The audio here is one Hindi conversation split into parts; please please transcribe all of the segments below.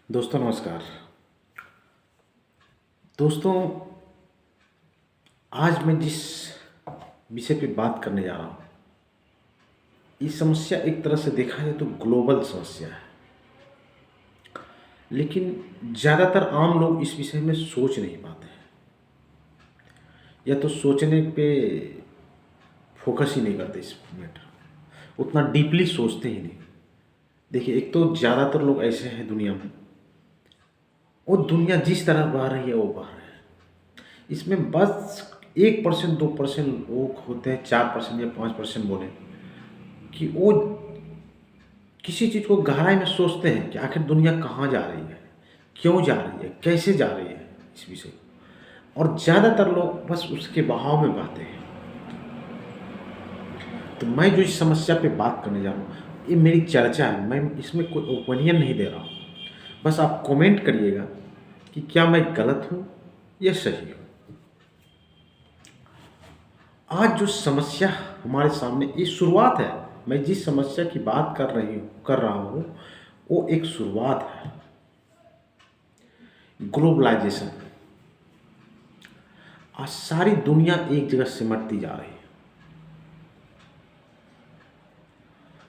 दोस्तों नमस्कार। दोस्तों, आज मैं जिस विषय पे बात करने जा रहा हूँ, ये समस्या एक तरह से देखा जाए तो ग्लोबल समस्या है। लेकिन ज़्यादातर आम लोग इस विषय में सोच नहीं पाते हैं, या तो सोचने पे फोकस ही नहीं करते इस मैटर, उतना डीपली सोचते ही नहीं। देखिए, एक तो ज़्यादातर लोग ऐसे हैं दुनिया में, वो दुनिया जिस तरह बह रही है वो बह रही है। इसमें बस 1% 2% लोग होते हैं, 4% या 5% बोले, कि वो किसी चीज़ को गहराई में सोचते हैं कि आखिर दुनिया कहाँ जा रही है, क्यों जा रही है, कैसे जा रही है, इस विषय को। और ज़्यादातर लोग बस उसके बहाव में बहते हैं। तो मैं जो इस समस्या पे बात करने जा रहा हूँ, ये मेरी चर्चा है, मैं इसमें कोई ओपिनियन नहीं दे रहा हूँ। बस आप कमेंट करिएगा कि क्या मैं गलत हूँ या सही हूँ। आज जो समस्या हमारे सामने, ये शुरुआत है। मैं जिस समस्या की बात कर रहा हूँ, वो एक शुरुआत है। ग्लोबलाइजेशन। आज सारी दुनिया एक जगह सिमटती जा रही है,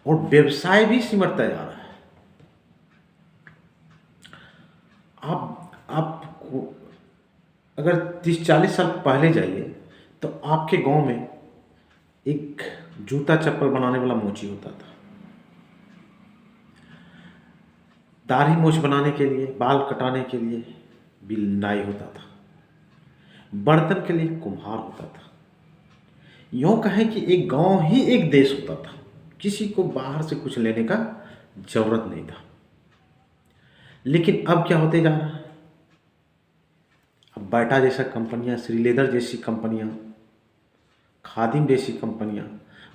और व्यवसाय भी सिमटता जा रहा है। आपको अगर 30-40 साल पहले जाइए तो आपके गांव में एक जूता चप्पल बनाने वाला मोची होता था। दाढ़ी मूछ बनाने के लिए, बाल कटाने के लिए बिलाई होता था। बर्तन के लिए कुम्हार होता था। यूँ कहें कि एक गांव ही एक देश होता था, किसी को बाहर से कुछ लेने का जरूरत नहीं था। लेकिन अब क्या होते जा रहा है, अब बाटा जैसा कंपनियां, श्रीलेदर जैसी कंपनियां, खादिम जैसी कंपनियां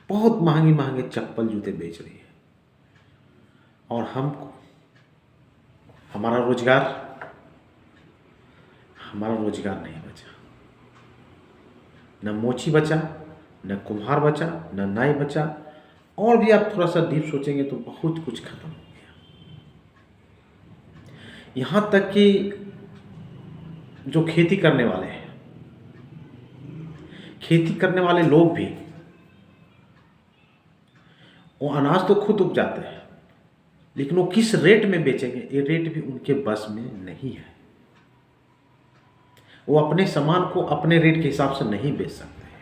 बहुत महंगे महंगे चप्पल जूते बेच रही है, और हमारा रोजगार नहीं बचा। न मोची बचा, न कुम्हार बचा, न नाई बचा, और भी आप थोड़ा सा डीप सोचेंगे तो बहुत कुछ खत्म हो गया। यहां तक कि जो खेती करने वाले हैं, खेती करने वाले लोग भी, वो अनाज तो खुद उपजाते हैं, लेकिन वो किस रेट में बेचेंगे, ये रेट भी उनके बस में नहीं है। वो अपने सामान को अपने रेट के हिसाब से नहीं बेच सकते हैं।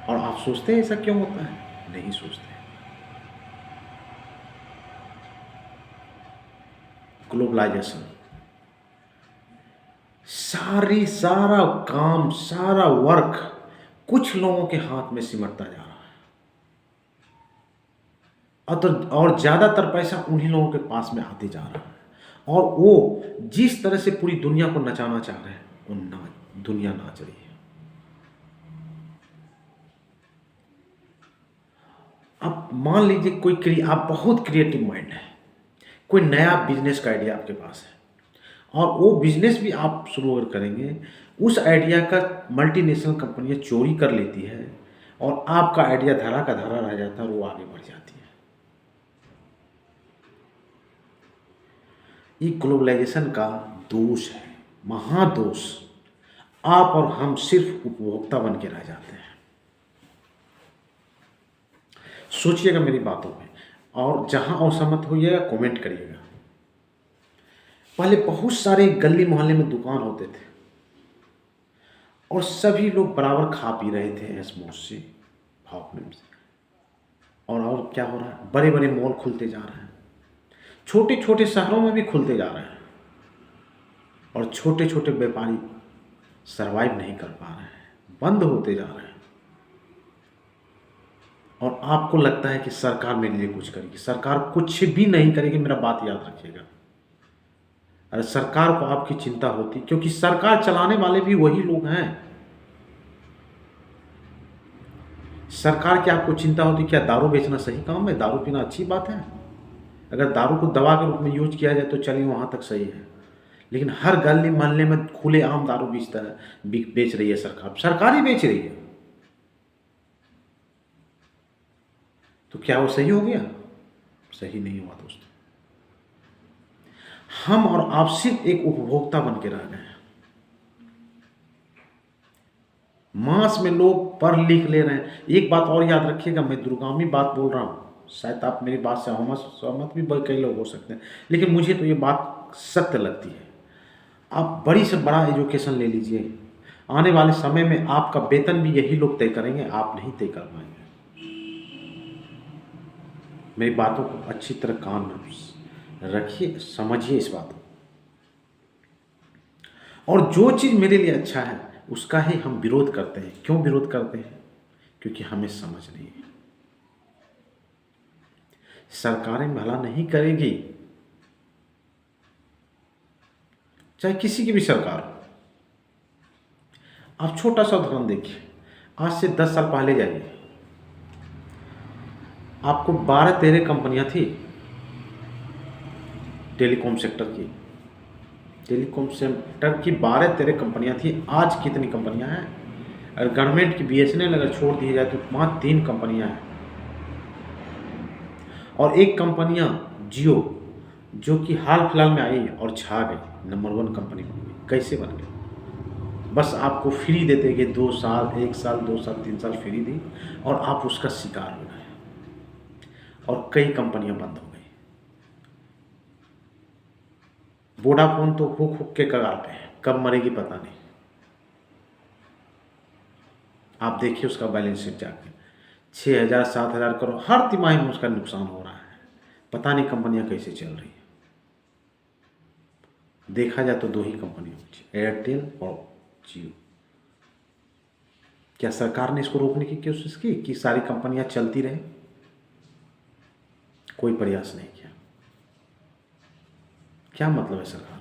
और आप सोचते हैं ऐसा क्यों होता है? नहीं सोचते। ग्लोबलाइजेशन, सारा काम, सारा वर्क कुछ लोगों के हाथ में सिमटता जा रहा है, और ज्यादातर पैसा उन्हीं लोगों के पास में आते जा रहा है। और वो जिस तरह से पूरी दुनिया को नचाना चाह रहे हैं, वो दुनिया नाच रही है। अब मान लीजिए आप बहुत क्रिएटिव माइंड है, कोई नया बिजनेस का आइडिया आपके पास है, और वो बिजनेस भी आप शुरू अगर करेंगे, उस आइडिया का मल्टीनेशनल कंपनियां चोरी कर लेती है, और आपका आइडिया धरा का धरा रह जाता है, और वो आगे बढ़ जाती है। ये ग्लोबलाइजेशन का दोष है, महादोष। आप और हम सिर्फ उपभोक्ता बन के रह जाते हैं। सोचिएगा मेरी बातों में, और जहां असहमत होइएगा कमेंट करिएगा। पहले बहुत सारे गली मोहल्ले में दुकान होते थे, और सभी लोग बराबर खा पी रहे थे ऐश मौज से, भाव में से। और क्या हो रहा है, बड़े बड़े मॉल खुलते जा रहे हैं, छोटे छोटे शहरों में भी खुलते जा रहे हैं, और छोटे छोटे व्यापारी सरवाइव नहीं कर पा रहे हैं, बंद होते जा रहे हैं। और आपको लगता है कि सरकार मेरे लिए कुछ करेगी। सरकार कुछ भी नहीं करेगी, मेरा बात याद रखिएगा। अरे सरकार को आपकी चिंता होती, क्योंकि सरकार चलाने वाले भी वही लोग हैं। सरकार की आपको चिंता होती, क्या दारू बेचना सही काम है, दारू पीना अच्छी बात है? अगर दारू को दवा के रूप में यूज किया जाए तो चलिए वहाँ तक सही है, लेकिन हर गली मोहल्ले में खुलेआम दारू बेच रही है सरकार ही बेच रही है। तो क्या वो सही हो गया? सही नहीं हुआ दोस्तों। हम और आप सिर्फ एक उपभोक्ता बन के रह गए हैं। मास में लोग पढ़ लिख ले रहे हैं। एक बात और याद रखिएगा, मैं दूरगामी बात बोल रहा हूँ, शायद आप मेरी बात से सहमत भी कई लोग हो सकते हैं, लेकिन मुझे तो ये बात सत्य लगती है। आप बड़ी से बड़ा एजुकेशन ले लीजिए, आने वाले समय में आपका वेतन भी यही लोग तय करेंगे, आप नहीं तय कर पाएंगे। मेरी बातों को अच्छी तरह कान में रखिए, समझिए इस बात को। और जो चीज़ मेरे लिए अच्छा है उसका ही हम विरोध करते हैं। क्यों विरोध करते हैं? क्योंकि हमें समझ नहीं है। सरकारें भला नहीं करेगी, चाहे किसी की भी सरकार हो। आप छोटा सा उदाहरण देखिए, आज से 10 साल पहले जाइए, आपको 12-13 कंपनियां थी टेलीकॉम सेक्टर की। टेलीकॉम सेक्टर की 12-13 कंपनियां थी। आज कितनी कंपनियां हैं? अगर गवर्नमेंट की BSNL अगर छोड़ दी जाए तो 3 कंपनियां हैं, और एक कंपनियां जियो, जो कि हाल फिलहाल में आई और छा गई, नंबर 1 कंपनी बन गई। कैसे बन गई? बस आपको फ्री देते कि 2 साल, 1 साल, 2 साल, 3 साल फ्री दी और आप उसका शिकार हो गए, और कई कंपनियां बंद हो गई। वोडाफोन तो हुक हुक के कगार पे है, कब मरेगी पता नहीं। आप देखिए उसका बैलेंस शीट जाके 6,000-7,000 करोड़ हर तिमाही में उसका नुकसान हो रहा है। पता नहीं कंपनियां कैसे चल रही है। देखा जाए तो 2 ही कंपनियां बची, एयरटेल और जियो। क्या सरकार ने इसको रोकने की कोशिश की कि सारी कंपनियां चलती रहे? कोई प्रयास नहीं किया। क्या मतलब है सरकार?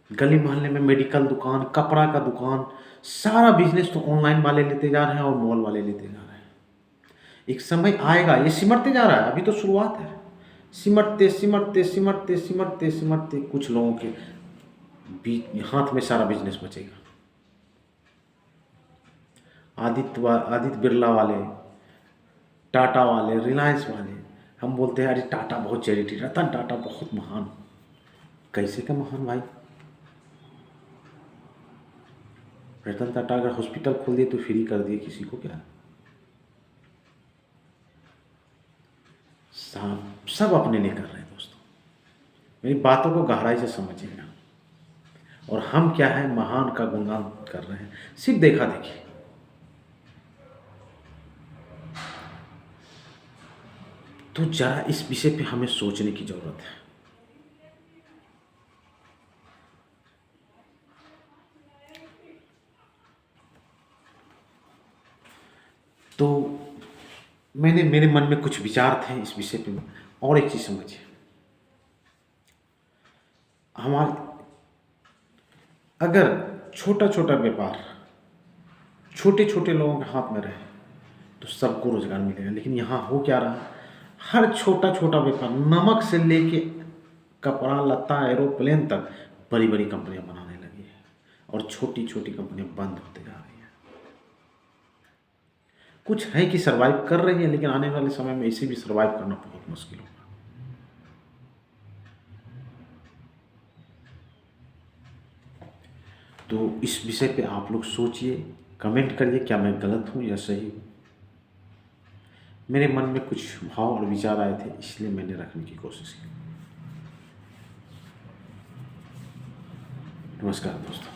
गली मोहल्ले में मेडिकल दुकान, कपड़ा का दुकान, सारा बिजनेस तो ऑनलाइन वाले लेते जा रहे हैं और मॉल वाले लेते जा रहे हैं। एक समय आएगा, ये सिमटते जा रहा है, अभी तो शुरुआत है। सिमटते सिमटते सिमटते सिमटते सिमटते कुछ लोगों के हाथ में सारा बिजनेस बचेगा। आदित्य बिरला वाले, टाटा वाले, रिलायंस वाले, हम बोलते हैं अरे टाटा बहुत चैरिटी, रतन टाटा बहुत महान। कैसे का महान भाई? रतन टाटा अगर हॉस्पिटल खोल दिए तो फ्री कर दिए, किसी को क्या? सब अपने लिए कर रहे हैं दोस्तों। मेरी बातों को गहराई से समझिएगा। और हम क्या है, महान का गुणगान कर रहे हैं, सिर्फ देखा देखी। तो जरा इस विषय पे हमें सोचने की जरूरत है। तो मेरे मन में कुछ विचार थे इस विषय पे। और एक चीज समझिए, हमारे अगर छोटा छोटा व्यापार छोटे छोटे लोगों के हाथ में रहे तो सबको रोजगार मिलेगा। लेकिन यहाँ हो क्या रहा, हर छोटा छोटा व्यापार, नमक से लेके कपड़ा लत्ता एरोप्लेन तक बड़ी बड़ी कंपनियां बनाने लगी है, और छोटी छोटी कंपनियां बंद होते जा रही हैं। कुछ है कि सरवाइव कर रही है, लेकिन आने वाले समय में इसे भी सरवाइव करना बहुत मुश्किल होगा। तो इस विषय पे आप लोग सोचिए, कमेंट करिए क्या मैं गलत हूँ या सही हूँ। मेरे मन में कुछ भाव और विचार आए थे, इसलिए मैंने रखने की कोशिश की। नमस्कार दोस्तों।